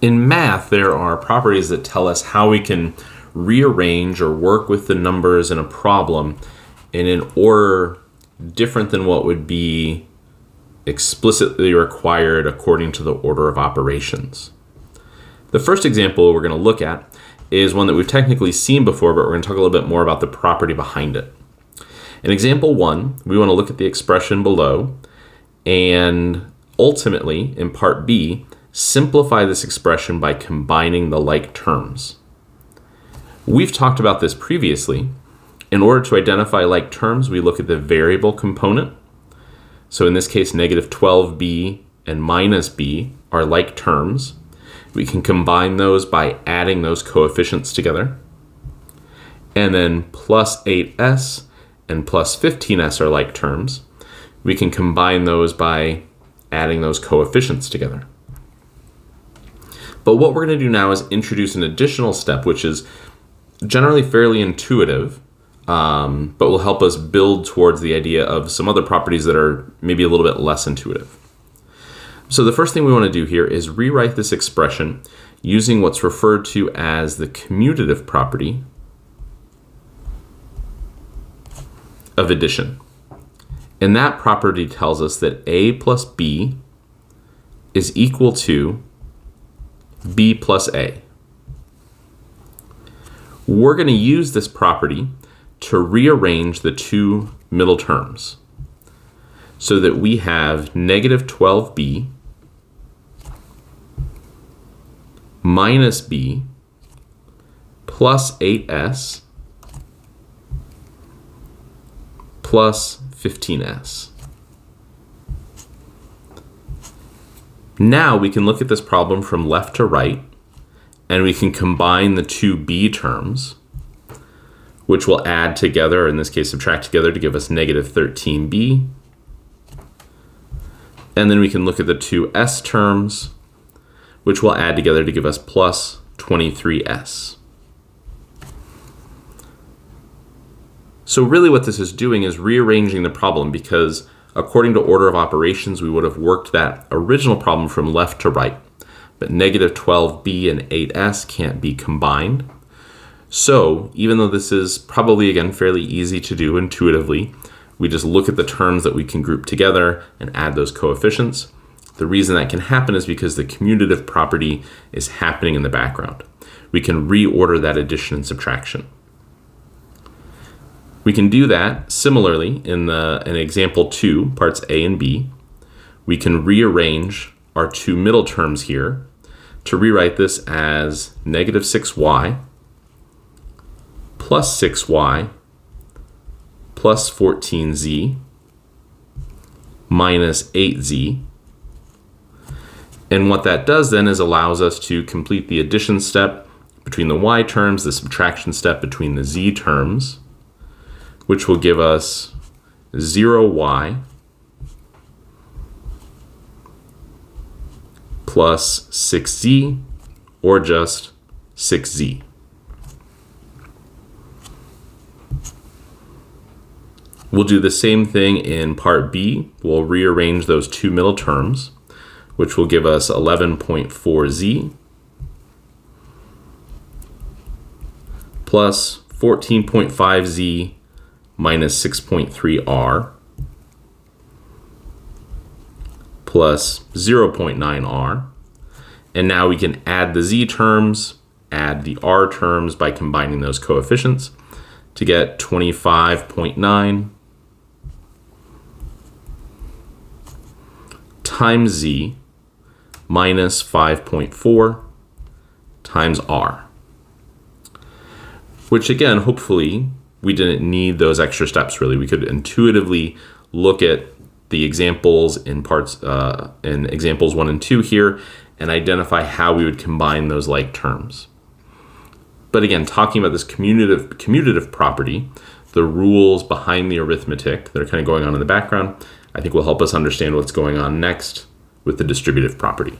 In math, there are properties that tell us how we can rearrange or work with the numbers in a problem in an order different than what would be explicitly required according to the order of operations. The first example we're going to look at is one that we've technically seen before, but we're going to talk a little bit more about the property behind it. In example 1, we want to look at the expression below and ultimately, in part B, simplify this expression by combining the like terms. We've talked about this previously. In order to identify like terms, we look at the variable component. So in this case, negative 12b and minus b are like terms. We can combine those by adding those coefficients together. And then plus 8s and plus 15s are like terms. We can combine those by adding those coefficients together. But what we're going to do now is introduce an additional step, which is generally fairly intuitive, but will help us build towards the idea of some other properties that are maybe a little bit less intuitive. So the first thing we want to do here is rewrite this expression using what's referred to as the commutative property of addition. And that property tells us that a plus b is equal to b plus a. We're going to use this property to rearrange the two middle terms so that we have negative 12b minus b plus 8s plus 15s. Now we can look at this problem from left to right, and we can combine the two b terms, which will add together, or in this case subtract together, to give us negative 13b. And then we can look at the two s terms, which will add together to give us plus 23s. So really what this is doing is rearranging the problem, because according to order of operations, we would have worked that original problem from left to right. But negative 12b and 8s can't be combined. So even though this is probably, again, fairly easy to do intuitively, we just look at the terms that we can group together and add those coefficients. The reason that can happen is because the commutative property is happening in the background. We can reorder that addition and subtraction. We can do that similarly in example 2, parts A and B. We can rearrange our two middle terms here to rewrite this as negative 6y plus 6y plus 14z minus 8z. And what that does then is allows us to complete the addition step between the y terms, the subtraction step between the z terms, which will give us 0y plus 6z, or just 6z. We'll do the same thing in part B. We'll rearrange those two middle terms, which will give us 11.4z plus 14.5z minus 6.3r plus 0.9r. And now we can add the z terms, add the r terms by combining those coefficients to get 25.9 times z minus 5.4 times r. Which again, hopefully, we didn't need those extra steps really. We could intuitively look at the examples in examples 1 and 2 here and identify how we would combine those like terms. But again, talking about this commutative property, the rules behind the arithmetic that are kind of going on in the background, I think will help us understand what's going on next with the distributive property.